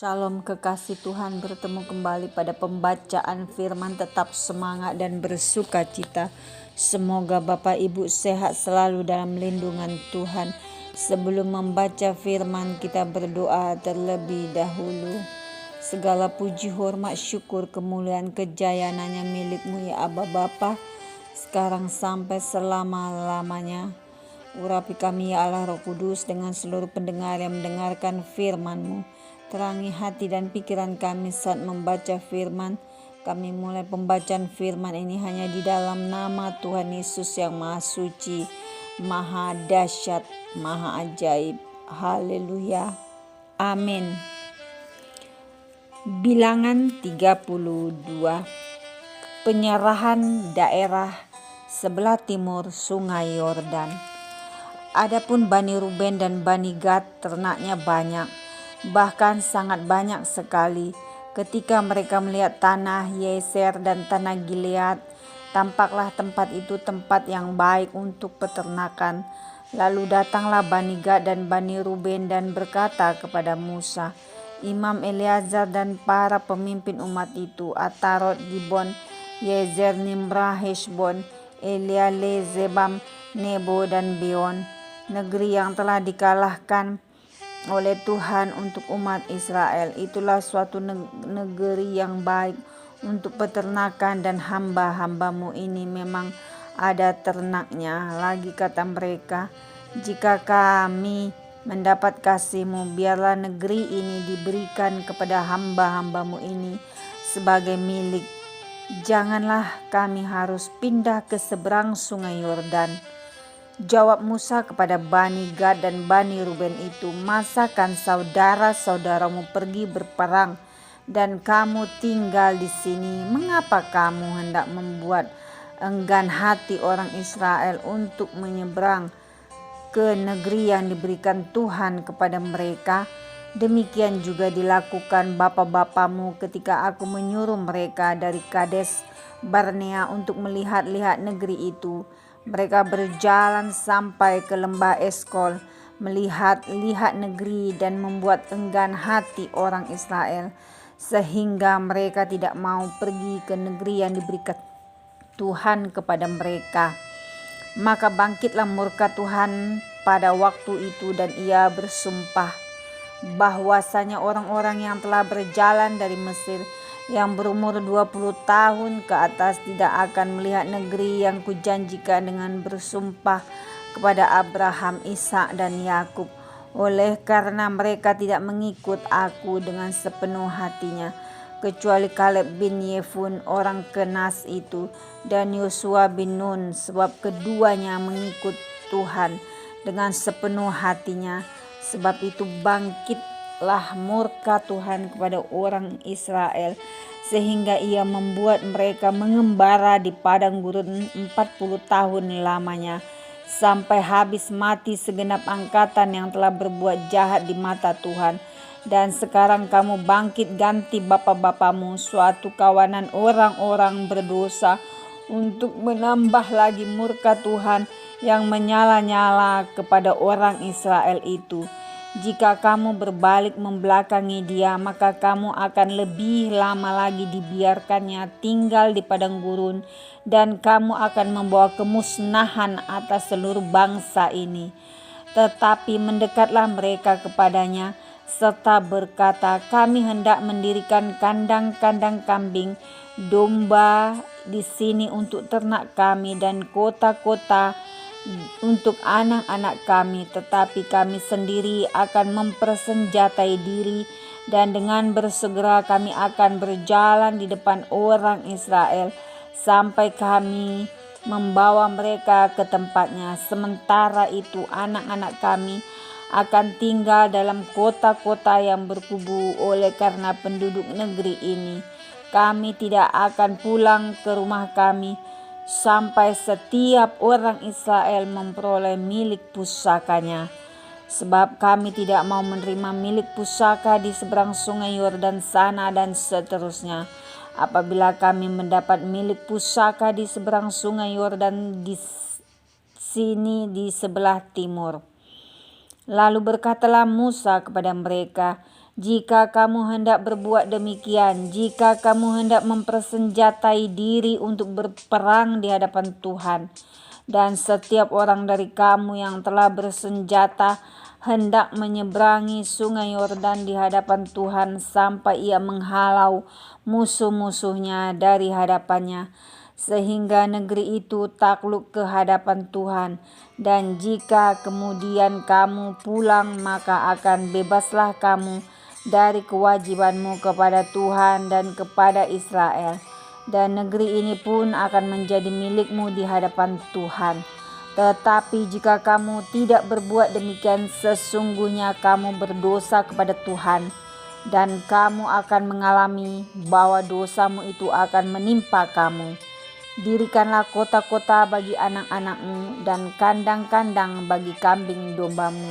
Shalom kekasih Tuhan, bertemu kembali pada pembacaan firman. Tetap semangat dan bersuka cita. Semoga Bapak Ibu sehat selalu dalam lindungan Tuhan. Sebelum membaca firman, kita berdoa terlebih dahulu. Segala puji, hormat, syukur, kemuliaan, kejayaan hanya milik-Mu ya Aba Bapa, sekarang sampai selama-lamanya. Urapi kami ya Allah Roh Kudus dengan seluruh pendengar yang mendengarkan firman-Mu. Terangi hati dan pikiran kami saat membaca firman. Kami mulai pembacaan firman ini hanya di dalam nama Tuhan Yesus yang Maha Suci, Maha Dahsyat, Maha Ajaib. Haleluya. Amin. Bilangan 32. Penyerahan daerah sebelah timur Sungai Yordan. Adapun Bani Ruben dan Bani Gad ternaknya banyak, bahkan sangat banyak sekali. Ketika mereka melihat tanah Yeser dan tanah Gilead, tampaklah tempat itu tempat yang baik untuk peternakan. Lalu datanglah Bani Gad dan Bani Ruben dan berkata kepada Musa, Imam Eleazar dan para pemimpin umat itu, Atarot, Dibon, Yezer, Nimrah, Heshbon, Eleale, Zebam, Nebo dan Beon, negeri yang telah dikalahkan oleh Tuhan untuk umat Israel. Itulah suatu negeri yang baik untuk peternakan, dan hamba-hambamu ini memang ada ternaknya. Lagi kata mereka, jika kami mendapat kasih-Mu, biarlah negeri ini diberikan kepada hamba-hambamu ini sebagai milik. Janganlah kami harus pindah ke seberang sungai Yordan. Jawab Musa kepada Bani Gad dan Bani Ruben itu, masakan saudara-saudaramu pergi berperang dan kamu tinggal di sini? Mengapa kamu hendak membuat enggan hati orang Israel untuk menyeberang ke negeri yang diberikan Tuhan kepada mereka? Demikian juga dilakukan bapa-bapamu ketika aku menyuruh mereka dari Kades Barnea untuk melihat-lihat negeri itu. Mereka berjalan sampai ke lembah Eskol, melihat-lihat negeri dan membuat enggan hati orang Israel, sehingga mereka tidak mau pergi ke negeri yang diberikan Tuhan kepada mereka. Maka bangkitlah murka Tuhan pada waktu itu, dan ia bersumpah bahwasanya orang-orang yang telah berjalan dari Mesir yang berumur 20 tahun ke atas tidak akan melihat negeri yang kujanjikan dengan bersumpah kepada Abraham, Ishak dan Yakub. Oleh karena mereka tidak mengikut aku dengan sepenuh hatinya, kecuali Kaleb bin Yefun orang Kenas itu dan Yosua bin Nun, sebab keduanya mengikut Tuhan dengan sepenuh hatinya. Sebab itu bangkitlah murka Tuhan kepada orang Israel, sehingga ia membuat mereka mengembara di padang gurun 40 tahun lamanya, sampai habis mati segenap angkatan yang telah berbuat jahat di mata Tuhan. Dan sekarang kamu bangkit ganti bapa-bapamu suatu kawanan orang-orang berdosa, untuk menambah lagi murka Tuhan yang menyala-nyala kepada orang Israel itu. Jika kamu berbalik membelakangi dia, maka kamu akan lebih lama lagi dibiarkannya tinggal di padang gurun, dan kamu akan membawa kemusnahan atas seluruh bangsa ini. Tetapi mendekatlah mereka kepadanya serta berkata, kami hendak mendirikan kandang-kandang kambing domba di sini untuk ternak kami dan kota-kota untuk anak-anak kami, tetapi kami sendiri akan mempersenjatai diri, dan dengan bersegera kami akan berjalan di depan orang Israel sampai kami membawa mereka ke tempatnya. Sementara itu anak-anak kami akan tinggal dalam kota-kota yang berkubu. Oleh karena penduduk negeri ini, kami tidak akan pulang ke rumah kami sampai setiap orang Israel memperoleh milik pusakanya. Sebab kami tidak mau menerima milik pusaka di seberang sungai Yordan sana dan seterusnya. Apabila kami mendapat milik pusaka di seberang sungai Yordan di sini di sebelah timur. Lalu berkatalah Musa kepada mereka, Jika kamu hendak berbuat demikian, jika kamu hendak mempersenjatai diri untuk berperang di hadapan Tuhan, dan setiap orang dari kamu yang telah bersenjata hendak menyeberangi sungai Yordan di hadapan Tuhan sampai ia menghalau musuh-musuhnya dari hadapannya, sehingga negeri itu takluk ke hadapan Tuhan. Dan jika kemudian kamu pulang, maka akan bebaslah kamu dari kewajibanmu kepada Tuhan dan kepada Israel, dan negeri ini pun akan menjadi milikmu di hadapan Tuhan. Tetapi jika kamu tidak berbuat demikian, sesungguhnya kamu berdosa kepada Tuhan, dan kamu akan mengalami bahwa dosamu itu akan menimpa kamu. Dirikanlah kota-kota bagi anak-anakmu dan kandang-kandang bagi kambing dombamu,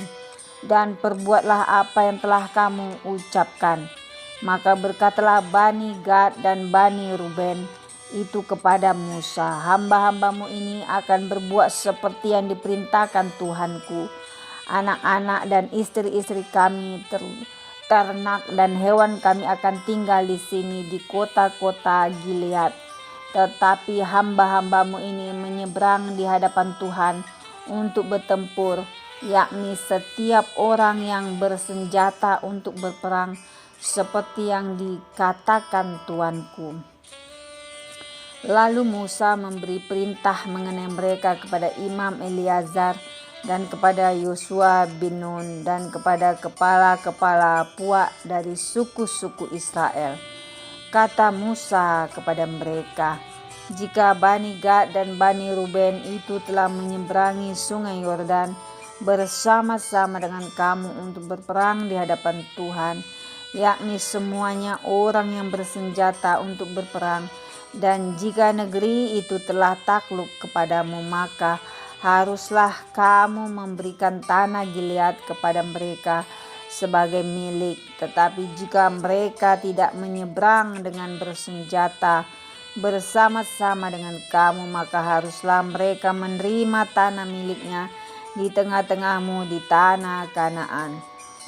dan perbuatlah apa yang telah kamu ucapkan. Maka berkatalah Bani Gad dan Bani Ruben itu kepada Musa, hamba-hambamu ini akan berbuat seperti yang diperintahkan Tuhanku. Anak-anak dan istri-istri kami, ternak dan hewan kami akan tinggal di sini di kota-kota Gilead. Tetapi hamba-hambamu ini menyeberang di hadapan Tuhan untuk bertempur, yakni setiap orang yang bersenjata untuk berperang, seperti yang dikatakan Tuanku. Lalu Musa memberi perintah mengenai mereka kepada Imam Eleazar dan kepada Yosua bin Nun dan kepada kepala-kepala puak dari suku-suku Israel. Kata Musa kepada mereka, jika Bani Gad dan Bani Ruben itu telah menyeberangi sungai Yordan bersama-sama dengan kamu untuk berperang di hadapan Tuhan, yakni semuanya orang yang bersenjata untuk berperang, dan jika negeri itu telah takluk kepadamu, maka haruslah kamu memberikan tanah Gilead kepada mereka sebagai milik. Tetapi jika mereka tidak menyeberang dengan bersenjata bersama-sama dengan kamu, maka haruslah mereka menerima tanah miliknya di tengah-tengahmu di tanah Kanaan.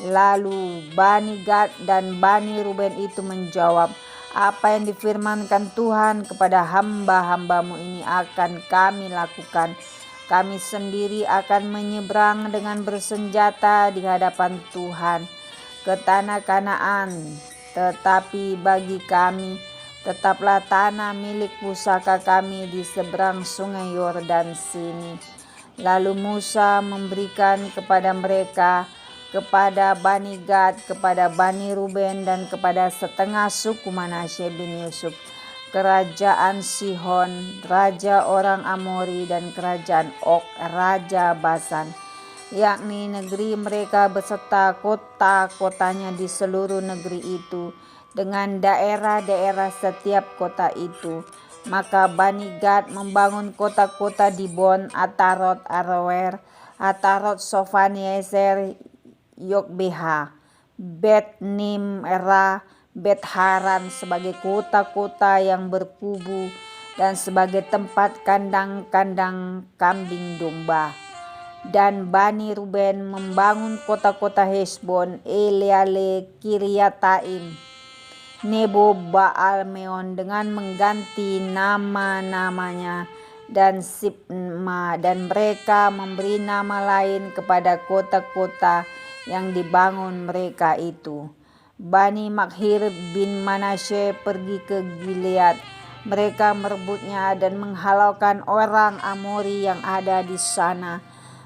Lalu Bani Gad dan Bani Ruben itu menjawab, apa yang difirmankan Tuhan kepada hamba-hambamu ini akan kami lakukan. Kami sendiri akan menyeberang dengan bersenjata di hadapan Tuhan ke tanah Kanaan. Tetapi bagi kami tetaplah tanah milik pusaka kami di seberang sungai Yordan sini. Lalu Musa memberikan kepada mereka, kepada Bani Gad, kepada Bani Ruben, dan kepada setengah suku Manasye bin Yusuf, kerajaan Sihon, raja orang Amori, dan kerajaan Og, raja Basan, yakni negeri mereka beserta kota-kotanya di seluruh negeri itu, dengan daerah-daerah setiap kota itu. Maka Bani Gad membangun kota-kota Dibon, Atarot, Aroer, Atarot, Sofan-Yezer, Yokbeha, Bet Nimra, Bet Haran sebagai kota-kota yang berkubu dan sebagai tempat kandang-kandang kambing domba. Dan Bani Ruben membangun kota-kota Hesbon, Eleale, Kiryataim, Nebo, Baal Meon dengan mengganti nama-namanya, dan Sibma, dan mereka memberi nama lain kepada kota-kota yang dibangun mereka itu. Bani Makhir bin Manasye pergi ke Gilead. Mereka merebutnya dan menghalaukan orang Amori yang ada di sana.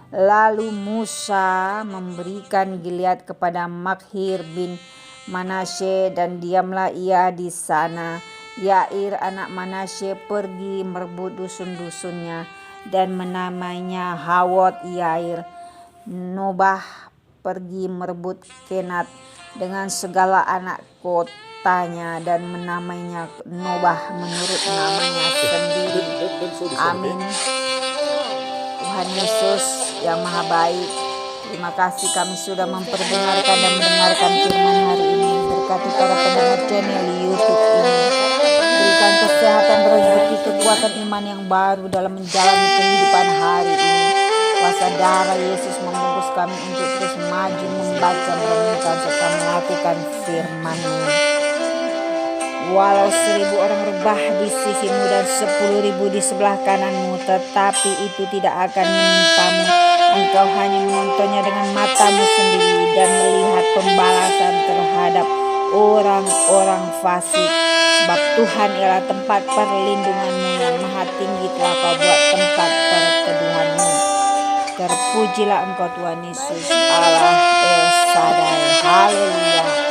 Lalu Musa memberikan Gilead kepada Makhir bin Manasye, dan diamlah ia di sana. Yair anak Manasye pergi merebut dusun-dusunnya dan menamainya Hawot Yair. Nobah pergi merebut Kenat dengan segala anak kotanya dan menamainya Nobah menurut namanya sendiri. Amin. Tuhan Yesus yang Maha Baik, terima kasih kami sudah memperdengarkan dan mendengarkan firman hari ini. Berkati para pendengar channel YouTube ini. Berikan kesehatan, rezeki, kekuatan iman yang baru dalam menjalani kehidupan hari ini. Kuasa darah Yesus membungkus kami untuk terus maju, membaca, merenungkan, serta melakukan firman-Mu. Walau 1000 orang rebah di sisimu dan 10.000 di sebelah kananmu, tetapi itu tidak akan menimpamu. Engkau hanya menontonnya dengan matamu sendiri dan melihat pembalasan terhadap orang-orang fasik. Sebab Tuhan ialah tempat perlindunganmu, yang maha tinggi telah Kau buat tempat perteduhanmu. Terpujilah Engkau Tuhan Yesus, Allah El Shaddai. Haleluya.